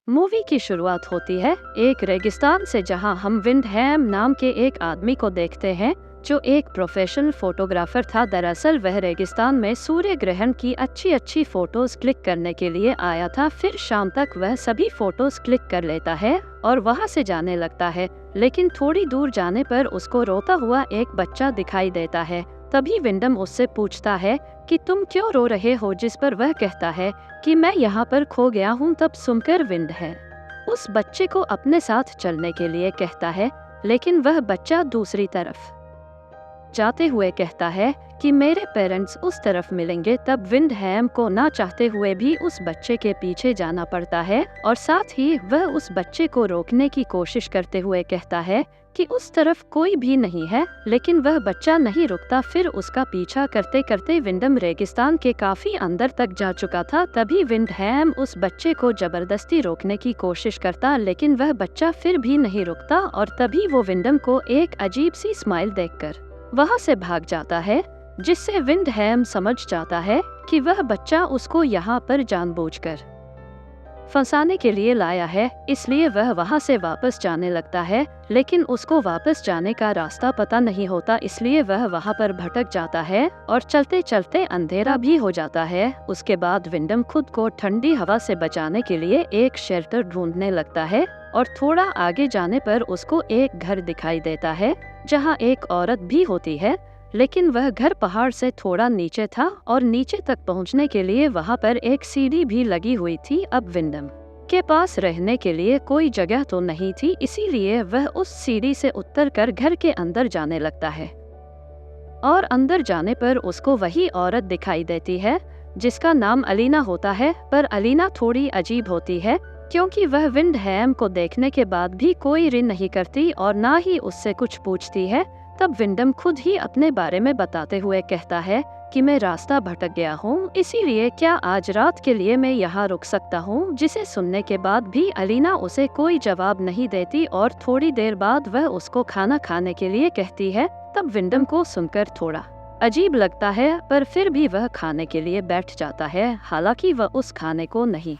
Movie की शुरुआत होती है एक रेगिस्तान से, जहां हम विंडहैम नाम के एक आदमी को देखते हैं जो एक प्रोफेशनल फोटोग्राफर था। दरअसल वह रेगिस्तान में सूर्य ग्रहण की अच्छी अच्छी फोटोज क्लिक करने के लिए आया था। फिर शाम तक वह सभी फोटोज क्लिक कर लेता है और वहां से जाने लगता है, लेकिन थोड़ी दूर जाने पर उसको रोता हुआ एक बच्चा दिखाई देता है। तभी विंडम उससे पूछता है कि तुम क्यों रो रहे हो, जिस पर वह कहता है कि मैं यहाँ पर खो गया हूँ। तब सुनकर विंड है उस बच्चे को अपने साथ चलने के लिए कहता है, लेकिन वह बच्चा दूसरी तरफ जाते हुए कहता है कि मेरे पेरेंट्स उस तरफ मिलेंगे। तब विंडहैम को ना चाहते हुए भी उस बच्चे के पीछे जाना पड़ता है और साथ ही वह उस बच्चे को रोकने की कोशिश करते हुए कहता है कि उस तरफ कोई भी नहीं है, लेकिन वह बच्चा नहीं रुकता। फिर उसका पीछा करते करते विंडम रेगिस्तान के काफी अंदर तक जा चुका था। तभी विंडहैम उस बच्चे को जबरदस्ती रोकने की कोशिश करता, लेकिन वह बच्चा फिर भी नहीं रुकता और तभी वो विंडम को एक अजीब सी स्माइल देखकर वहां से भाग जाता है, जिससे विंडहैम समझ जाता है कि वह बच्चा उसको यहाँ पर जानबूझकर फंसाने के लिए लाया है। इसलिए वह वहां से वापस जाने लगता है, लेकिन उसको वापस जाने का रास्ता पता नहीं होता, इसलिए वह वहां पर भटक जाता है और चलते चलते अंधेरा भी हो जाता है। उसके बाद विंडम खुद को ठंडी हवा से बचाने के लिए एक शेल्टर ढूंढने लगता है और थोड़ा आगे जाने पर उसको एक घर दिखाई देता है जहां एक औरत भी होती है, लेकिन वह घर पहाड़ से थोड़ा नीचे था और नीचे तक पहुंचने के लिए वहां पर एक सीढ़ी भी लगी हुई थी। अब विंडम के पास रहने के लिए कोई जगह तो नहीं थी, इसीलिए वह उस सीढ़ी से उतरकर घर के अंदर जाने लगता है और अंदर जाने पर उसको वही औरत दिखाई देती है जिसका नाम अलीना होता है। पर अलीना थोड़ी अजीब होती है क्योंकि वह विंडहैम को देखने के बाद भी कोई रिन नहीं करती और ना ही उससे कुछ पूछती है। तब विंडम खुद ही अपने बारे में बताते हुए कहता है कि मैं रास्ता भटक गया हूँ, इसीलिए क्या आज रात के लिए मैं यहाँ रुक सकता हूँ। जिसे सुनने के बाद भी अलीना उसे कोई जवाब नहीं देती और थोड़ी देर बाद वह उसको खाना खाने के लिए कहती है। तब विंडम को सुनकर थोड़ा अजीब लगता है, पर फिर भी वह खाने के लिए बैठ जाता है। हालांकि वह उस खाने को नहीं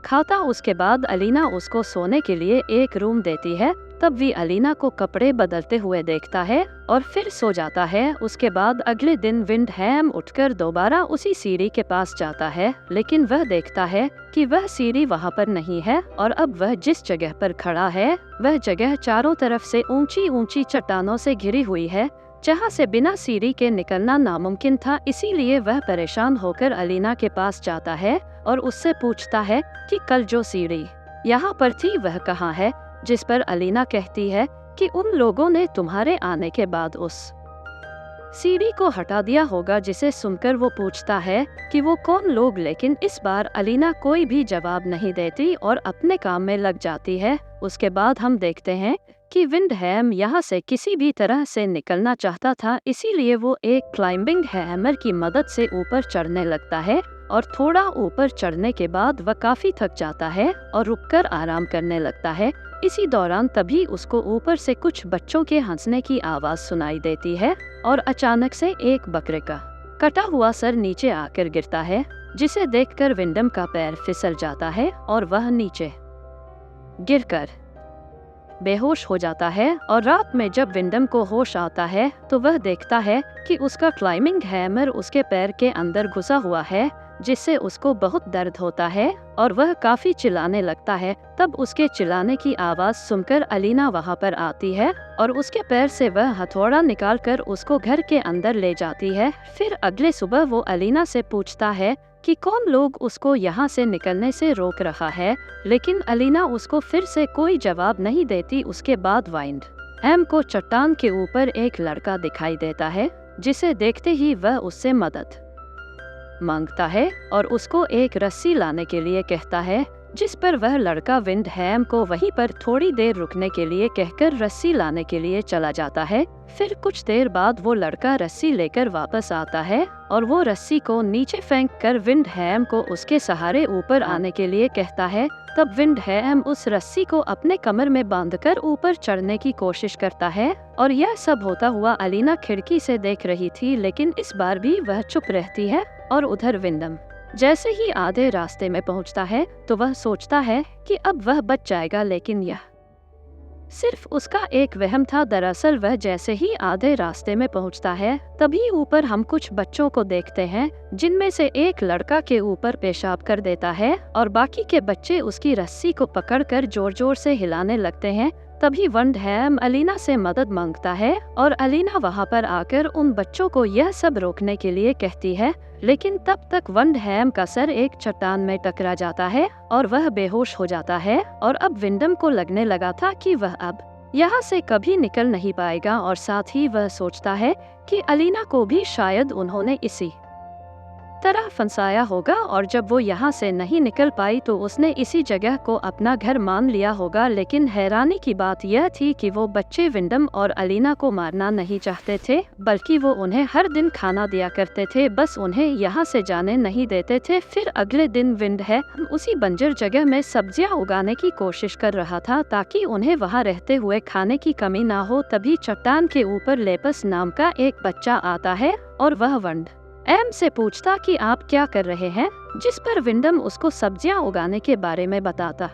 खाता। उसके बाद अलीना उसको सोने के लिए एक रूम देती है। तब भी अलीना को कपड़े बदलते हुए देखता है और फिर सो जाता है। उसके बाद अगले दिन विंडहैम उठकर दोबारा उसी सीढ़ी के पास जाता है, लेकिन वह देखता है कि वह सीढ़ी वहां पर नहीं है और अब वह जिस जगह पर खड़ा है वह जगह चारों तरफ से ऊंची ऊंची चट्टानों से घिरी हुई है, जहां से बिना सीढ़ी के निकलना नामुमकिन था। इसीलिए वह परेशान होकर अलीना के पास जाता है और उससे पूछता है कि कल जो सीढ़ी यहाँ पर थी वह कहाँ है, जिस पर अलीना कहती है कि उन लोगों ने तुम्हारे आने के बाद उस सीढ़ी को हटा दिया होगा। जिसे सुनकर वो पूछता है कि वो कौन लोग, लेकिन इस बार अलीना कोई भी जवाब नहीं देती और अपने काम में लग जाती है। उसके बाद हम देखते हैं कि विंडहैम यहाँ से किसी भी तरह से निकलना चाहता था, इसीलिए वो एक क्लाइंबिंग हैमर की मदद से ऊपर चढ़ने लगता है और थोड़ा ऊपर चढ़ने के बाद वह काफी थक जाता है और रुककर आराम करने लगता है। इसी दौरान तभी उसको ऊपर से कुछ बच्चों के हंसने की आवाज सुनाई देती है और अचानक से एक बकरे का कटा हुआ सर नीचे आकर गिरता है, जिसे देखकर विंडम का पैर फिसल जाता है और वह नीचे गिरकर बेहोश हो जाता है। और रात में जब विंडम को होश आता है तो वह देखता है कि उसका क्लाइंबिंग हैमर उसके पैर के अंदर घुसा हुआ है, जिससे उसको बहुत दर्द होता है और वह काफी चिल्लाने लगता है। तब उसके चिल्लाने की आवाज सुनकर अलीना वहां पर आती है और उसके पैर से वह हथौड़ा निकालकर उसको घर के अंदर ले जाती है। फिर अगले सुबह वो अलीना से पूछता है कि कौन लोग उसको यहाँ से निकलने से रोक रहा है, लेकिन अलीना उसको फिर से कोई जवाब नहीं देती। उसके बाद विंडहैम को चट्टान के ऊपर एक लड़का दिखाई देता है, जिसे देखते ही वह उससे मदद मांगता है और उसको एक रस्सी लाने के लिए कहता है, जिस पर वह लड़का विंडहैम को वहीं पर थोड़ी देर रुकने के लिए कहकर रस्सी लाने के लिए चला जाता है। फिर कुछ देर बाद वो लड़का रस्सी लेकर वापस आता है और वो रस्सी को नीचे फेंक कर विंडहैम को उसके सहारे ऊपर आने के लिए कहता है। तब विंडहैम उस रस्सी को अपने कमर में बांधकर ऊपर चढ़ने की कोशिश करता है और यह सब होता हुआ अलीना खिड़की से देख रही थी, लेकिन इस बार भी वह चुप रहती है और उधर विंडम जैसे ही आधे रास्ते में पहुंचता है तो वह सोचता है कि अब वह बच जाएगा, लेकिन यह सिर्फ उसका एक वहम था। दरअसल वह जैसे ही आधे रास्ते में पहुंचता है तभी ऊपर हम कुछ बच्चों को देखते हैं, जिनमें से एक लड़का के ऊपर पेशाब कर देता है और बाकी के बच्चे उसकी रस्सी को पकड़कर जोर जोर से हिलाने लगते हैं। तभी वंडहैम अलीना से मदद मांगता है और अलीना वहां पर आकर उन बच्चों को यह सब रोकने के लिए कहती है, लेकिन तब तक वंडहैम का सर एक चट्टान में टकरा जाता है और वह बेहोश हो जाता है। और अब विंडम को लगने लगा था कि वह अब यहाँ से कभी निकल नहीं पाएगा, और साथ ही वह सोचता है कि अलीना को भी शायद उन्होंने इसी तरह फंसाया होगा, और जब वो यहाँ से नहीं निकल पाई तो उसने इसी जगह को अपना घर मान लिया होगा। लेकिन हैरानी की बात यह थी कि वो बच्चे विंडम और अलीना को मारना नहीं चाहते थे, बल्कि वो उन्हें हर दिन खाना दिया करते थे, बस उन्हें यहाँ से जाने नहीं देते थे। फिर अगले दिन विंडहैम उसी बंजर जगह में सब्जियां उगाने की कोशिश कर रहा था ताकि उन्हें वहाँ रहते हुए खाने की कमी ना हो। तभी चट्टान के ऊपर लेपस नाम का एक बच्चा आता है और वह वंडहैम से पूछता कि आप क्या कर रहे हैं, जिस पर विंडम उसको सब्जियां उगाने के बारे में बताता।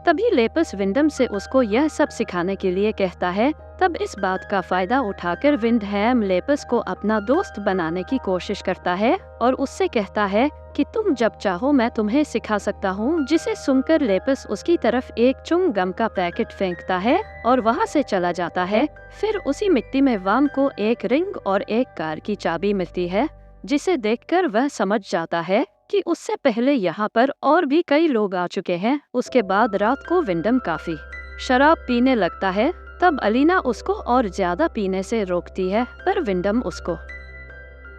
तभी लेपस विंडम से उसको यह सब सिखाने के लिए कहता है। तब इस बात का फायदा उठाकर विंडहैम लेपस को अपना दोस्त बनाने की कोशिश करता है और उससे कहता है कि तुम जब चाहो मैं तुम्हें सिखा सकता हूँ, जिसे सुनकर लेपस उसकी तरफ एक च्युइंग गम का पैकेट फेंकता है और वहाँ से चला जाता है। फिर उसी मिट्टी में वाम को एक रिंग और एक कार की चाबी मिलती है, जिसे देखकर वह समझ जाता है कि उससे पहले यहाँ पर और भी कई लोग आ चुके हैं। उसके बाद रात को विंडम काफी शराब पीने लगता है। तब अलीना उसको और ज्यादा पीने से रोकती है, पर विंडम उसको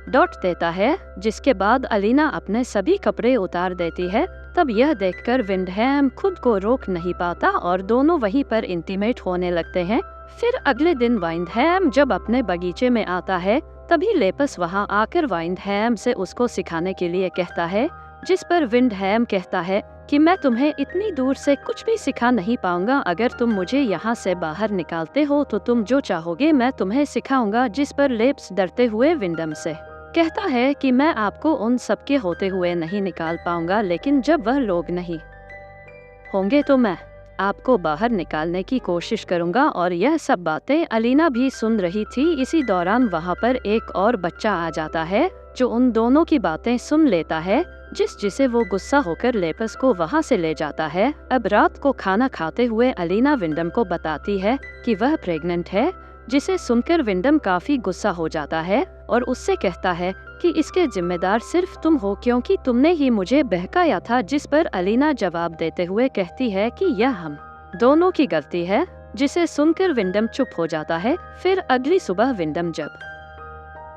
डांट देता है, जिसके बाद अलीना अपने सभी कपड़े उतार देती है। तब यह देखकर विंडहैम खुद को रोक नहीं पाता और दोनों वहीं पर इंटीमेट होने लगते हैं। फिर अगले दिन विंडहैम जब अपने बगीचे में आता है तभी लेपस वहां आकर विंडहैम से उसको सिखाने के लिए कहता है, जिस पर विंडहैम कहता है कि मैं तुम्हें इतनी दूर से कुछ भी सिखा नहीं पाऊंगा, अगर तुम मुझे यहाँ से बाहर निकालते हो तो तुम जो चाहोगे मैं तुम्हें सिखाऊंगा। जिस पर लेपस डरते हुए विंडम से कहता है कि मैं आपको उन सबके होते हुए नहीं निकाल पाऊंगा, लेकिन जब वह लोग नहीं होंगे तो मैं आपको बाहर निकालने की कोशिश करूंगा। और यह सब बातें अलीना भी सुन रही थी। इसी दौरान वहां पर एक और बच्चा आ जाता है जो उन दोनों की बातें सुन लेता है, जिसे वो गुस्सा होकर लेपस को वहां से ले जाता है। अब रात को खाना खाते हुए अलीना विंडम को बताती है कि वह प्रेग्नेंट है, जिसे सुनकर विंडम काफी गुस्सा हो जाता है और उससे कहता है कि इसके जिम्मेदार सिर्फ तुम हो, क्योंकि तुमने ही मुझे बहकाया था। जिस पर अलीना जवाब देते हुए कहती है कि यह हम दोनों की गलती है, जिसे सुनकर विंडम चुप हो जाता है। फिर अगली सुबह विंडम जब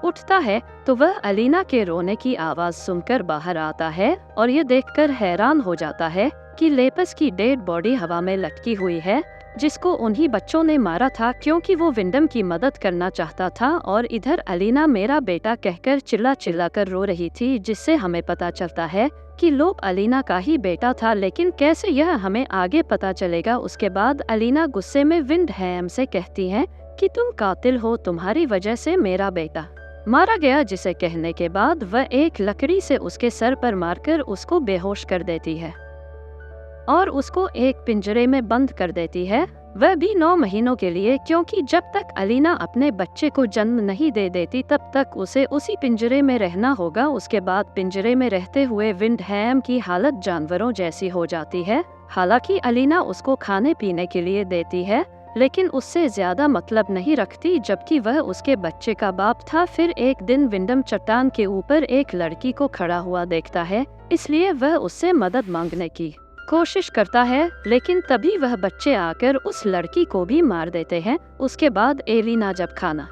उठता है तो वह अलीना के रोने की आवाज सुनकर बाहर आता है और ये देखकर हैरान हो जाता है कि लेपस की डेड बॉडी हवा में लटकी हुई है, जिसको उन्हीं बच्चों ने मारा था, क्योंकि वो विंडम की मदद करना चाहता था। और इधर अलीना मेरा बेटा कहकर चिल्ला चिल्ला कर रो रही थी, जिससे हमें पता चलता है कि लोप अलीना का ही बेटा था, लेकिन कैसे यह हमें आगे पता चलेगा। उसके बाद अलीना गुस्से में विंडहैम से कहती है कि तुम कातिल हो, तुम्हारी वजह से मेरा बेटा मारा गया, जिसे कहने के बाद वह एक लकड़ी से उसके सर पर मारकर उसको बेहोश कर देती है और उसको एक पिंजरे में बंद कर देती है, वह भी 9 महीनों के लिए, क्योंकि जब तक अलीना अपने बच्चे को जन्म नहीं दे देती तब तक उसे उसी पिंजरे में रहना होगा। उसके बाद पिंजरे में रहते हुए विंडहैम की हालत जानवरों जैसी हो जाती है। हालांकि अलीना उसको खाने पीने के लिए देती है, लेकिन उससे ज्यादा मतलब नहीं रखती, जबकि वह उसके बच्चे का बाप था। फिर एक दिन विंडम चट्टान के ऊपर एक लड़की को खड़ा हुआ देखता है, इसलिए वह उससे मदद मांगने की कोशिश करता है, लेकिन तभी वह बच्चे आकर उस लड़की को भी मार देते हैं। उसके बाद एलिना जब खाना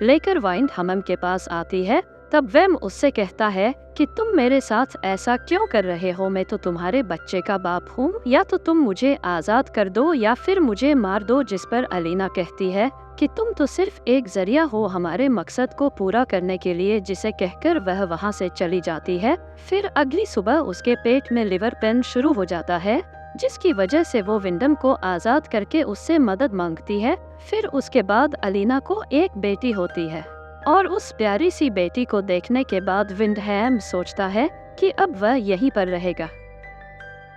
लेकर विंडहैम के पास आती है तब वह उससे कहता है कि तुम मेरे साथ ऐसा क्यों कर रहे हो, मैं तो तुम्हारे बच्चे का बाप हूँ, या तो तुम मुझे आज़ाद कर दो या फिर मुझे मार दो। जिस पर अलीना कहती है कि तुम तो सिर्फ एक जरिया हो हमारे मकसद को पूरा करने के लिए, जिसे कहकर वह वहाँ से चली जाती है। फिर अगली सुबह उसके पेट में लिवर पेन शुरू हो जाता है, जिसकी वजह से वो विंडम को आज़ाद करके उससे मदद मांगती है। फिर उसके बाद अलीना को एक बेटी होती है, और उस प्यारी सी बेटी को देखने के बाद विंडहैम सोचता है कि अब वह यहीं पर रहेगा।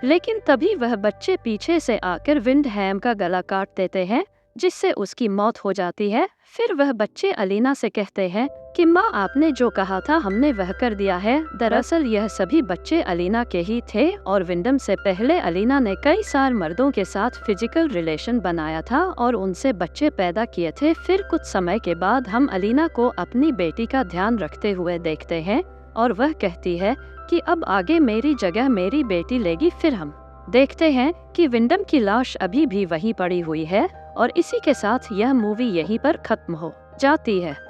लेकिन तभी वह बच्चे पीछे से आकर विंडहैम का गला काट देते हैं, जिससे उसकी मौत हो जाती है। फिर वह बच्चे अलीना से कहते हैं कि माँ, आपने जो कहा था हमने वह कर दिया है। दरअसल यह सभी बच्चे अलीना के ही थे और विंडम से पहले अलीना ने कई साल मर्दों के साथ फिजिकल रिलेशन बनाया था और उनसे बच्चे पैदा किए थे। फिर कुछ समय के बाद हम अलीना को अपनी बेटी का ध्यान रखते हुए देखते हैं और वह कहती है कि अब आगे मेरी जगह मेरी बेटी लेगी। फिर हम देखते हैं कि विंडम की लाश अभी भी वहीं पड़ी हुई है और इसी के साथ यह मूवी यहीं पर खत्म हो जाती है।